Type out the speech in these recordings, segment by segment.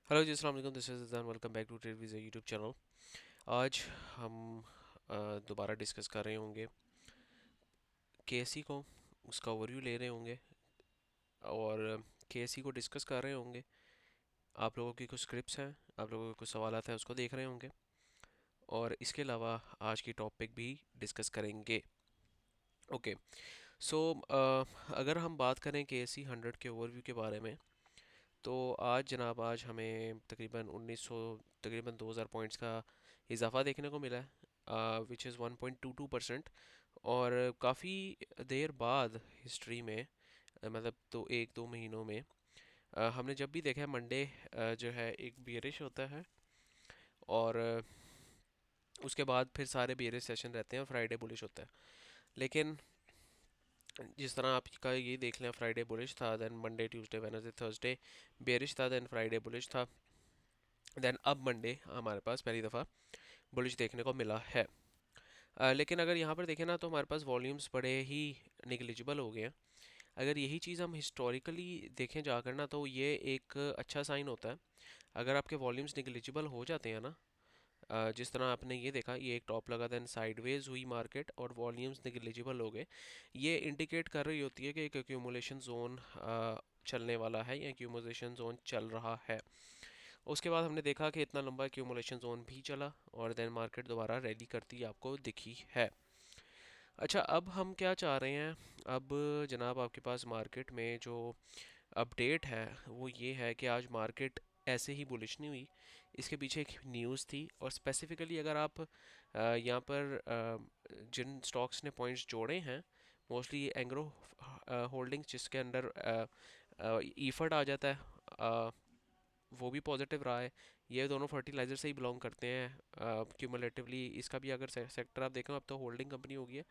Hello ji, अस्सलाम वालेकुम। This is Zain. Welcome back to trade wiz YouTube channel. आज हम दोबारा डिस्कस कर रहे होंगे केएससी को, उसका ओवरव्यू ले रहे होंगे और केएससी को डिस्कस कर रहे होंगे। आप लोगों की कुछ स्क्रिप्ट्स हैं, आप लोगों के कुछ सवालात हैं, उसको देख रहे होंगे और इसके अलावा आज की टॉपिक भी डिस्कस करेंगे। ओके, सो अगर हम बात करें केएससी 100 के ओवरव्यू के बारे में, तो आज हमें तकरीबन 1900, तकरीबन 2000 पॉइंट्स का इजाफा देखने को मिला है, विच इज़ 1.22%। और काफ़ी देर बाद हिस्ट्री में, मतलब तो 1-2 महीनों में, हमने जब भी देखा है मंडे जो है एक बियरिश होता है और उसके बाद फिर सारे बियरिश सेशन रहते हैं और फ्राइडे बुलिश होता है। लेकिन जिस तरह आपका ये देख लें, फ्राइडे बुलिश था, then Monday Tuesday Wednesday Thursday bearish था, देन फ्राइडे बुलिश था, देन अब मंडे हमारे पास पहली दफ़ा बुलिश देखने को मिला है। लेकिन अगर यहाँ पर देखें ना, तो हमारे पास वॉल्यूम्स बड़े ही निगलिजिबल हो गए हैं। अगर यही चीज़ हम हिस्टोरिकली देखें जाकर ना, तो ये एक अच्छा साइन होता है। अगर आपके वॉल्यूम्स निगलिजिबल हो जाते हैं ना, जिस तरह आपने ये देखा, ये एक टॉप लगा, देन साइडवेज हुई मार्केट और वॉल्यूम्स निगलिजिबल हो गए, ये इंडिकेट कर रही होती है कि एक एक्यूमुलेशन जोन चलने वाला है या एक्यूमुलेशन जोन चल रहा है। उसके बाद हमने देखा कि इतना लंबा एक्यूमुलेशन जोन भी चला और देन मार्केट दोबारा रैली करती आपको दिखी है। अच्छा, अब हम क्या चाह रहे हैं? अब जनाब आपके पास मार्केट में जो अपडेट है वो ये है कि आज मार्केट ऐसे ही बुलिश नहीं हुई। इसके पीछे एक न्यूज़ थी और स्पेसिफिकली अगर आप यहाँ पर जिन स्टॉक्स ने पॉइंट्स जोड़े हैं, मोस्टली एंग्रो होल्डिंग्स जिसके अंडर ईफर्ट आ जाता है, वो भी पॉजिटिव रहा है। ये दोनों फर्टिलाइज़र से ही बिलोंग करते हैं क्यूमुलेटिवली। इसका भी अगर सेक्टर आप देखें, अब तो होल्डिंग कंपनी हो गई है,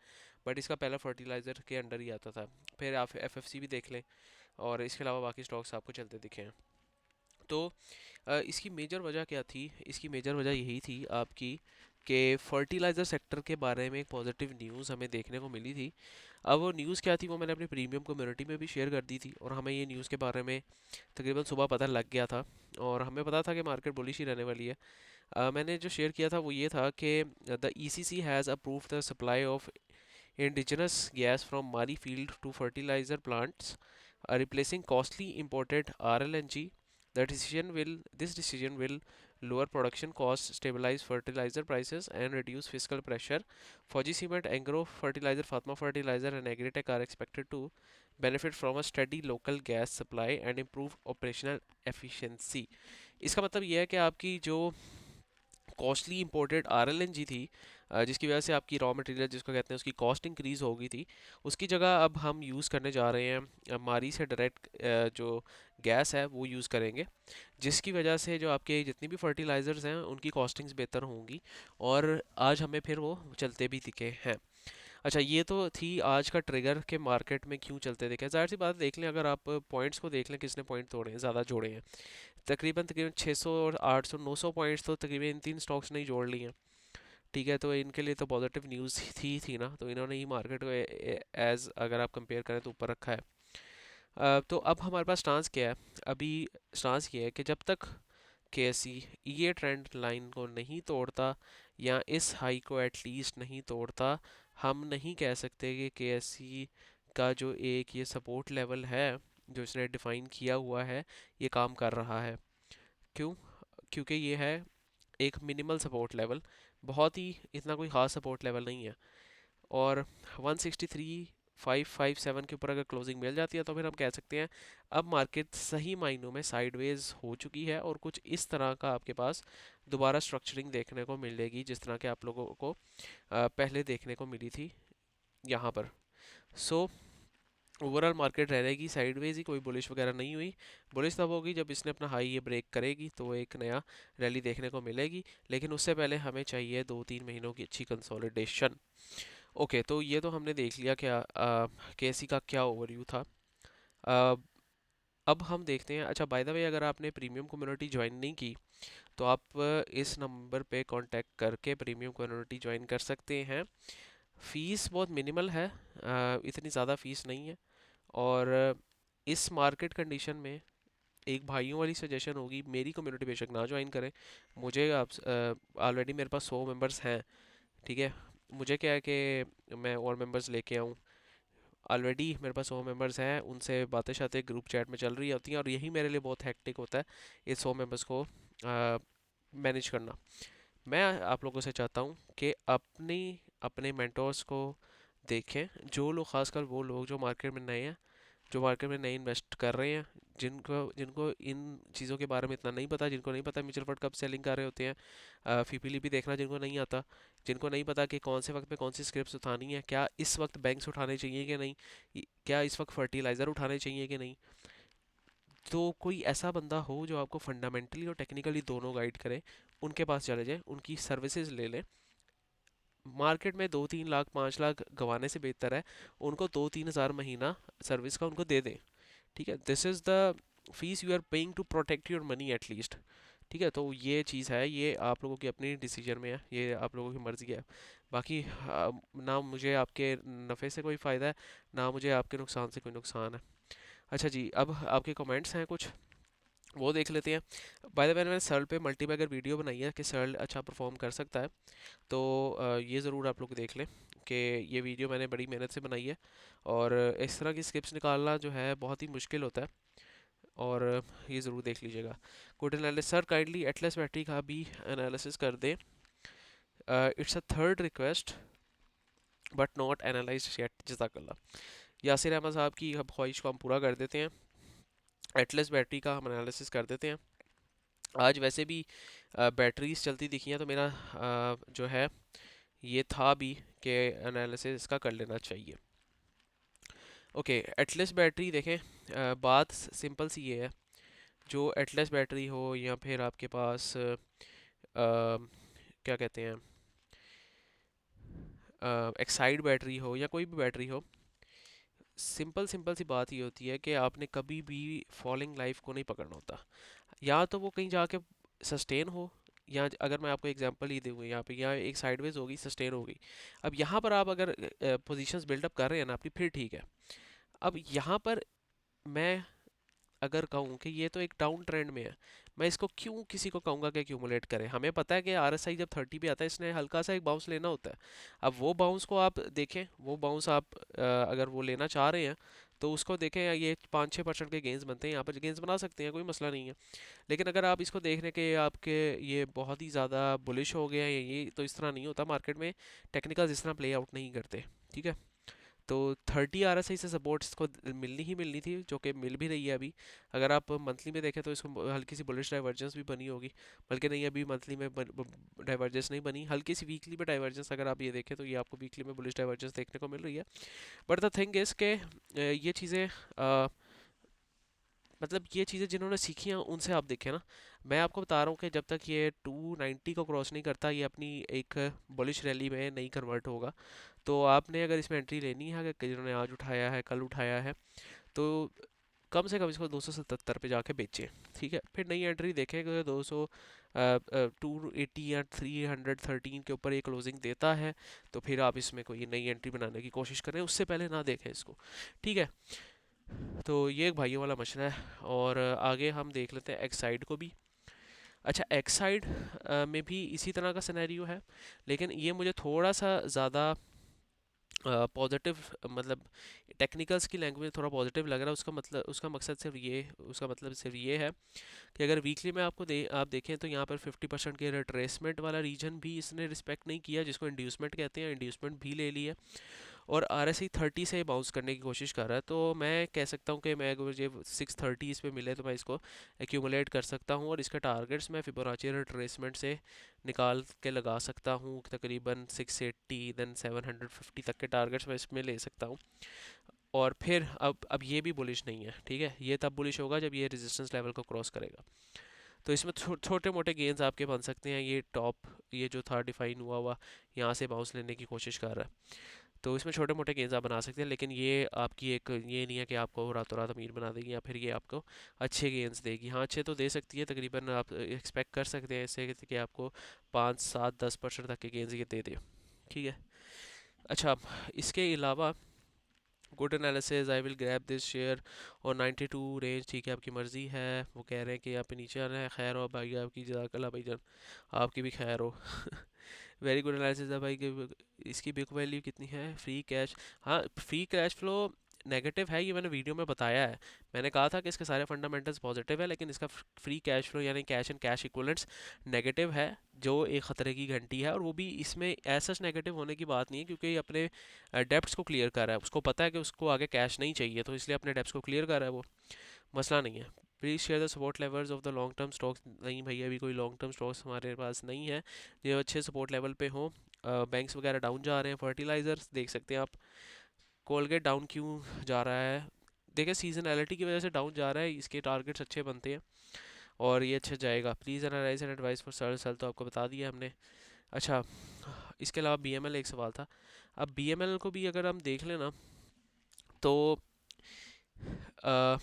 बट इसका पहला फर्टिलाइज़र के अंडर ही आता था। फिर आप एफएफसी भी देख लें और इसके अलावा बाकी स्टॉक्स आपको चलते दिखे हैं। तो इसकी मेजर वजह क्या थी? इसकी मेजर वजह यही थी आपकी कि फर्टिलाइज़र सेक्टर के बारे में एक पॉजिटिव न्यूज़ हमें देखने को मिली थी। अब वो न्यूज़ क्या थी वो मैंने अपनी प्रीमियम कम्युनिटी में भी शेयर कर दी थी और हमें ये न्यूज़ के बारे में तकरीबन सुबह पता लग गया था और हमें पता था कि मार्केट बुलिश ही रहने वाली है। मैंने जो शेयर किया था वो ये था कि the ECC has approved the supply of indigenous gas from Mari field to fertilizer plants, replacing costly imported RLNG. This decision will lower production costs, stabilize fertilizer prices, and reduce fiscal pressure. Fuji Cement, Agro Fertilizer, Fatma Fertilizer, and Agritech are expected to benefit from a steady local gas supply and improve operational efficiency. इसका मतलब यह है कि आपकी जो costly imported आरएलएनजी थी, जिसकी वजह से आपकी रॉ मटेरियल जिसको कहते हैं उसकी कॉस्ट इंक्रीज़ हो गई थी, उसकी जगह अब हम यूज़ करने जा रहे हैं मारी से डायरेक्ट जो गैस है वो यूज़ करेंगे, जिसकी वजह से जो आपके जितनी भी फर्टिलाइज़र्स हैं उनकी कॉस्टिंग्स बेहतर होंगी और आज हमें फिर वो चलते भी दिखे हैं। अच्छा, ये तो थी आज का ट्रिगर के मार्केट में क्यों चलते दिखे। ज़ाहिर सी बात, देख लें अगर आप पॉइंट्स को देख लें, किसने पॉइंट तोड़े हैं, ज़्यादा जोड़े हैं। तकरीबन तकरीबन 600 और 800 900 पॉइंट्स तो तकरीबन इन तीन स्टॉक्स ने ही जोड़ लिए हैं। ठीक है, तो इनके लिए तो पॉजिटिव न्यूज़ थी ना, तो इन्होंने ही मार्केट को एज अगर आप कंपेयर करें तो ऊपर रखा है। तो अब हमारे पास स्टांस क्या है? अभी स्टांस ये है कि जब तक केएससी ये ट्रेंड लाइन को नहीं तोड़ता या इस हाई को एटलीस्ट नहीं तोड़ता, हम नहीं कह सकते कि केएससी का जो एक ये सपोर्ट लेवल है जो इसने डिफाइन किया हुआ है, ये काम कर रहा है। क्यों? क्योंकि ये है एक मिनिमल सपोर्ट लेवल, बहुत ही इतना कोई ख़ास सपोर्ट लेवल नहीं है। और 163,557 के ऊपर अगर क्लोजिंग मिल जाती है तो फिर हम कह सकते हैं अब मार्केट सही मायनों में साइडवेज हो चुकी है और कुछ इस तरह का आपके पास दोबारा स्ट्रक्चरिंग देखने को मिलेगी जिस तरह के आप लोगों को पहले देखने को मिली थी यहाँ पर। सो ओवरऑल मार्केट रहेगी साइडवेज ही, कोई बुलिश वगैरह नहीं हुई। बुलिश तब होगी जब इसने अपना हाई ये ब्रेक करेगी तो एक नया रैली देखने को मिलेगी, लेकिन उससे पहले हमें चाहिए 2-3 महीनों की अच्छी कंसोलिडेशन। ओके, तो ये तो हमने देख लिया क्या केसी का क्या ओवरव्यू था। आ, अब हम देखते हैं। अच्छा, बाय द वे, अगर आपने प्रीमियम कम्युनिटी ज्वाइन नहीं की तो आप इस नंबर पे कांटेक्ट करके प्रीमियम कम्युनिटी ज्वाइन कर सकते हैं। फ़ीस बहुत मिनिमल है, इतनी ज़्यादा फ़ीस नहीं है और इस मार्केट कंडीशन में एक भाइयों वाली सजेशन होगी, मेरी कम्युनिटी बेशक ना ज्वाइन करें, मुझे आप ऑलरेडी मेरे पास 100 मेंबर्स हैं, ठीक है। मुझे क्या है कि मैं और मेंबर्स लेके आऊँ, ऑलरेडी मेरे पास 100 मेंबर्स हैं, उनसे बातें शातें ग्रुप चैट में चल रही होती हैं, और यही मेरे लिए बहुत हेक्टिक होता है इस 100 मेंबर्स को मैनेज करना। मैं आप लोगों से चाहता हूँ कि अपने मेंटोर्स को देखें, जो लोग, खासकर वो लोग जो मार्केट में नए हैं, जो मार्केट में नए इन्वेस्ट कर रहे हैं, जिनको जिनको इन चीज़ों के बारे में इतना नहीं पता, जिनको नहीं पता म्यूचुअल फंड कब सेलिंग कर रहे होते हैं, फीपीली भी देखना जिनको नहीं आता, जिनको नहीं पता कि कौन से वक्त पे कौन सी स्क्रिप्ट उठानी है, क्या इस वक्त बैंक्स उठाने चाहिए कि नहीं, क्या इस वक्त फर्टिलाइज़र उठाने चाहिए कि नहीं। तो कोई ऐसा बंदा हो जो आपको फंडामेंटली और टेक्निकली दोनों गाइड करे, उनके पास चले जाएं, उनकी सर्विसेज ले लें। मार्केट में 2-3 लाख 5 लाख गंवाने से बेहतर है उनको 2-3 हज़ार महीना सर्विस का उनको दे दें, ठीक है। This is the fees you are paying to protect your money at least, ठीक है। तो ये चीज़ है, ये आप लोगों की अपनी डिसीजन में है, ये आप लोगों की मर्ज़ी है। बाकी ना मुझे आपके नफ़े से कोई फ़ायदा है, ना मुझे आपके नुकसान से कोई नुकसान है। अच्छा जी, अब आपके कमेंट्स हैं कुछ, वो देख लेते हैं। बाय द वे, मैंने सर्ल पे मल्टीबैगर वीडियो बनाई है कि सर्ल अच्छा परफॉर्म कर सकता है, तो ये ज़रूर आप लोग देख लें कि ये वीडियो मैंने बड़ी मेहनत से बनाई है, और इस तरह की स्क्रिप्ट्स निकालना जो है बहुत ही मुश्किल होता है, और ये ज़रूर देख लीजिएगा। Good analysis sir, kindly Atlas battery का भी एनालिसिस कर दें, it's a third request but not analyze yet, जज़ाकल्लाह। यासिर अहमद साहब की ख्वाहिश को हम पूरा कर देते हैं, एटलस बैटरी का हम एनालिसिस कर देते हैं। आज वैसे भी बैटरीज चलती दिखी हैं, तो मेरा जो है ये था भी कि एनालिसिस इसका कर लेना चाहिए। ओके, एटलस बैटरी देखें, बात सिंपल सी ये है, जो एटलस बैटरी हो या फिर आपके पास क्या कहते हैं, एक्साइड बैटरी हो या कोई भी बैटरी हो, सिंपल सिंपल सी बात ये होती है कि आपने कभी भी फॉलिंग लाइफ को नहीं पकड़ना होता। या तो वो कहीं जाके सस्टेन हो, या अगर मैं आपको एग्जांपल ही दूँ, यहाँ पे यहाँ एक साइडवेज होगी, सस्टेन होगी। अब यहाँ पर आप अगर पोजीशंस बिल्डअप कर रहे हैं ना अपनी, फिर ठीक है। अब यहाँ पर मैं अगर कहूँ कि ये तो एक डाउन ट्रेंड में है, मैं इसको क्यों किसी को कहूँगा कि एक्यूमुलेट करें। हमें पता है कि आरएसआई जब 30 पे आता है, इसने हल्का सा एक बाउंस लेना होता है। अब वो बाउंस को आप देखें, वो बाउंस आप अगर वो लेना चाह रहे हैं, तो उसको देखें, ये 5-6% के गेंस बनते हैं, यहाँ पर गेंस बना सकते हैं, कोई मसला नहीं है। लेकिन अगर आप इसको देख रहे हैं कि आपके ये बहुत ही ज़्यादा बुलिश हो गया है, ये तो इस तरह नहीं होता मार्केट में, टेक्निकल इस तरह प्ले आउट नहीं करते, ठीक है। तो 30 RSI से सपोर्ट इसको मिलनी ही मिलनी थी, जो कि मिल भी रही है अभी। अगर आप मंथली में देखें तो इसको हल्की सी बुलिश डाइवर्जेंस भी बनी होगी, बल्कि नहीं, अभी मंथली में डाइवर्जेंस नहीं बनी, हल्की सी वीकली में डाइवर्जेंस अगर आप ये देखें तो ये आपको वीकली में बुलिश डाइवर्जेंस देखने को मिल रही है। बट द थिंग इज़ के ये चीज़ें मतलब ये चीज़ें जिन्होंने सीखी हैं उनसे आप देखें ना। मैं आपको बता रहा हूँ कि जब तक ये 290 को क्रॉस नहीं करता, ये अपनी एक बुलिश रैली में नहीं कन्वर्ट होगा। तो आपने अगर इसमें एंट्री लेनी है, अगर जिन्होंने आज उठाया है, कल उठाया है, तो कम से कम इसको 277 पे जाके बेचें, ठीक है। फिर नई एंट्री देखें कि 280 या 313 के ऊपर ये क्लोजिंग देता है, तो फिर आप इसमें कोई नई एंट्री बनाने की कोशिश करें, उससे पहले ना देखें इसको, ठीक है। तो ये एक भाइयों वाला मसला है, और आगे हम देख लेते हैं एक्साइड को भी। अच्छा, एक्साइड में भी इसी तरह का सिनेरियो है, लेकिन ये मुझे थोड़ा सा ज़्यादा पॉजिटिव, मतलब टेक्निकल्स की लैंग्वेज थोड़ा पॉजिटिव लग रहा है। उसका मतलब सिर्फ ये है कि अगर वीकली में आप देखें तो यहाँ पर 50% के रिट्रेसमेंट वाला रीजन भी इसने रिस्पेक्ट नहीं किया, जिसको इंड्यूसमेंट कहते हैं, इंड्यूसमेंट भी ले ली है, और RSI 30 से बाउंस करने की कोशिश कर रहा है। तो मैं कह सकता हूँ कि मैं, अगर मुझे 630 इस पे मिले, तो मैं इसको एक्यूमुलेट कर सकता हूँ, और इसका टारगेट्स मैं फिबोनाची रिट्रेसमेंट से निकाल के लगा सकता हूँ, तकरीबन 680 देन 750 तक के टारगेट्स मैं इसमें ले सकता हूँ। और फिर अब ये भी बुलिश नहीं है, ठीक है, ये तब बुलिश होगा जब ये रेजिस्टेंस लेवल को क्रॉस करेगा। तो इसमें छोटे मोटे गेंस आपके बन सकते हैं। ये टॉप, ये जो था डिफाइन हुआ हुआ, यहाँ से बाउंस लेने की कोशिश कर रहा है, तो इसमें छोटे मोटे गेंस आप बना सकते हैं। लेकिन ये आपकी एक, ये नहीं है कि आपको रातों रात अमीर बना देगी, या फिर ये आपको अच्छे गेंस देगी। हाँ, अच्छे तो दे सकती है, तकरीबन आप एक्सपेक्ट कर सकते हैं इससे कि आपको 5-7-10% तक के गेंस ये दे दे, ठीक है। अच्छा, इसके अलावा good analysis, I will grab this share और 92 रेंज, ठीक है आपकी मर्ज़ी है। वो कह रहे हैं कि यहाँ पे नीचे आना है। खैर हो भाई आपकी, जज़ाकल्लाह भाईजान, आपकी भी खैर हो। वेरी गुड एनालिसिस है भाई कि इसकी बुक वैल्यू कितनी है। फ्री कैश, हाँ फ्री कैश फ्लो नेगेटिव है, ये मैंने वीडियो में बताया है। मैंने कहा था कि इसके सारे फंडामेंटल्स पॉजिटिव है, लेकिन इसका फ्री कैश फ्लो यानी cash and cash equivalents negative है, जो एक ख़तरे की घंटी है। और वो भी इसमें ऐसा नेगेटिव होने की बात नहीं है, क्योंकि ये अपने डेप्ट्स को क्लियर कर रहा है। उसको पता है कि उसको आगे कैश नहीं चाहिए, तो इसलिए अपने डेप्ट्स को क्लियर कर रहा है, वो मसला नहीं है। Please share the support levels of the long term stocks. नहीं भैया, अभी कोई लॉन्ग टर्म स्टॉक्स हमारे पास नहीं है जो अच्छे सपोर्ट लेवल पे हों। बैंक्स वगैरह डाउन जा रहे हैं, फर्टिलाइजर्स देख सकते हैं आप। कोलगेट डाउन क्यों जा रहा है? देखिए सीजनैलिटी की वजह से डाउन जा रहा है, इसके टारगेट्स अच्छे बनते हैं और ये अच्छा जाएगा। Please analyse and advice for sale. Sale तो आपको बता दिया हमने। अच्छा, इसके अलावा बीएमएल एक सवाल था। अब बीएमएल को भी अगर हम देख लेना तो अ,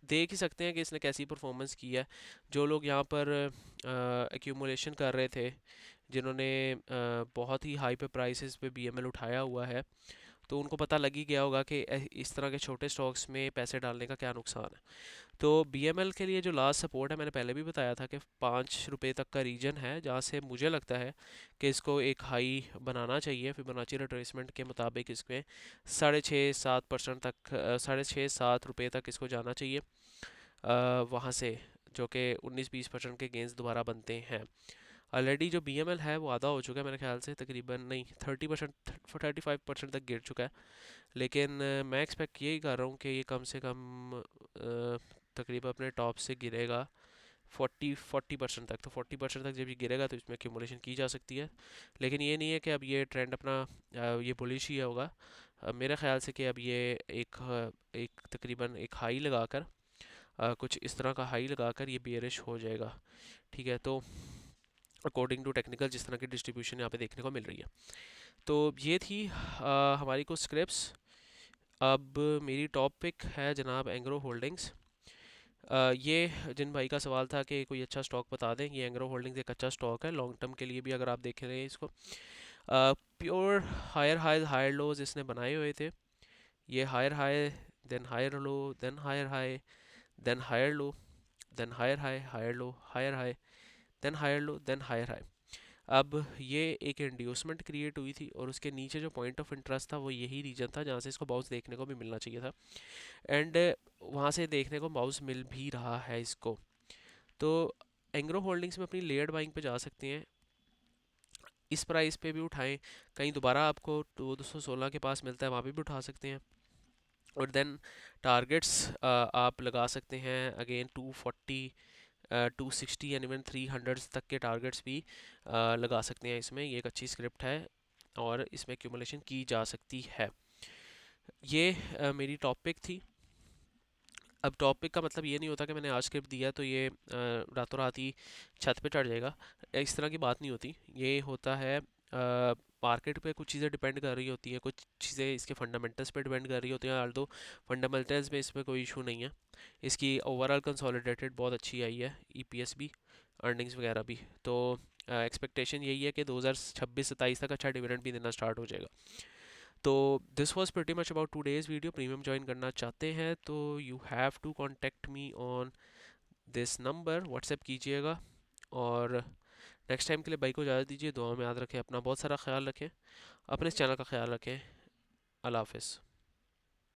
देख ही सकते हैं कि इसने कैसी परफॉर्मेंस की है। जो लोग यहाँ पर एक्यूमुलेशन कर रहे थे, जिन्होंने बहुत ही हाई पे प्राइसेस पे बीएमएल उठाया हुआ है, तो उनको पता लग ही गया होगा कि इस तरह के छोटे स्टॉक्स में पैसे डालने का क्या नुकसान है। तो बीएमएल के लिए जो लास्ट सपोर्ट है, मैंने पहले भी बताया था कि 5 रुपये तक का रीजन है, जहाँ से मुझे लगता है कि इसको एक हाई बनाना चाहिए। फिबोनाची रिट्रेसमेंट के मुताबिक इसमें 6.5-7% तक, 6.5-7 रुपये तक इसको जाना चाहिए। वहाँ से जो कि 19-20% के गेंस दोबारा बनते हैं। ऑलरेडी जो बीएमएल है वो आधा हो चुका है मेरे ख्याल से, तकरीबन नहीं 30%, 35% तक गिर चुका है। लेकिन मैं एक्सपेक्ट यही कर रहा हूँ कि ये कम से कम तकरीबन अपने टॉप से गिरेगा 40% तक। तो 40% तक जब ये गिरेगा तो इसमें एक्यूमुलेशन की जा सकती है। लेकिन ये नहीं है कि अब ये ट्रेंड अपना ये बुलिश ही होगा। मेरे ख्याल से कि अब ये एक तकरीबन एक हाई लगाकर, कुछ इस तरह का हाई लगाकर ये बेयरिश हो जाएगा। ठीक है, तो अकॉर्डिंग टू टेक्निकल जिस तरह की डिस्ट्रीब्यूशन यहाँ पे देखने को मिल रही है। तो ये थी हमारी कुछ स्क्रिप्ट्स। अब मेरी टॉपिक है जनाब एंग्रो होल्डिंग्स। ये जिन भाई का सवाल था कि कोई अच्छा स्टॉक बता दें, ये एंग्रो होल्डिंग्स एक अच्छा स्टॉक है लॉन्ग टर्म के लिए भी, अगर आप देख रहे हैं इसको। Pure higher high higher lows इसने बनाए हुए थे। ये higher high, then higher low, then higher high, then higher low, then higher high, higher low, higher high, then higher low, then higher high. अब ये एक इंड्यूसमेंट क्रिएट हुई थी और उसके नीचे जो पॉइंट ऑफ इंटरेस्ट था वो यही रीजन था जहाँ से इसको बाउंस देखने को भी मिलना चाहिए था। एंड वहाँ से देखने को बाउंस मिल भी रहा है इसको। तो एंग्रो होल्डिंग्स में अपनी लेयर्ड बाइंग पे जा सकते हैं, इस प्राइस पे भी उठाएं। कहीं दोबारा आपको 216 के पास मिलता है, वहाँ पे भी उठा सकते हैं। और देन टारगेट्स आप लगा सकते हैं अगेन 240, 260 एंड इवन 300 तक के टारगेट्स भी लगा सकते हैं इसमें। ये एक अच्छी स्क्रिप्ट है और इसमें एक्यूमुलेशन की जा सकती है। ये मेरी टॉपिक थी। अब टॉपिक का मतलब ये नहीं होता कि मैंने आज स्क्रिप्ट दिया तो ये रातों रात ही छत पे चढ़ जाएगा, इस तरह की बात नहीं होती। ये होता है मार्केट पे कुछ चीज़ें डिपेंड कर रही होती हैं, कुछ चीज़ें इसके फंडामेंटल्स पे डिपेंड कर रही होती हैं। आल्दो फंडामेंटल्स में इसमें कोई इशू नहीं है। इसकी ओवरऑल कंसोलिडेटेड बहुत अच्छी आई है, ईपीएस भी, अर्निंग्स वगैरह भी। तो एक्सपेक्टेशन यही है कि 2026-27 तक अच्छा डिविडेंड भी देना स्टार्ट हो जाएगा। तो this was pretty much about today's video. Premium join करना चाहते हैं तो you have to contact me on this number, WhatsApp कीजिएगा। और नेक्स्ट टाइम के लिए भाई को इजाज़त दीजिए। दुआ में याद रखें, अपना बहुत सारा ख्याल रखें, अपने इस चैनल का ख्याल रखें। अल्लाह हाफिज़।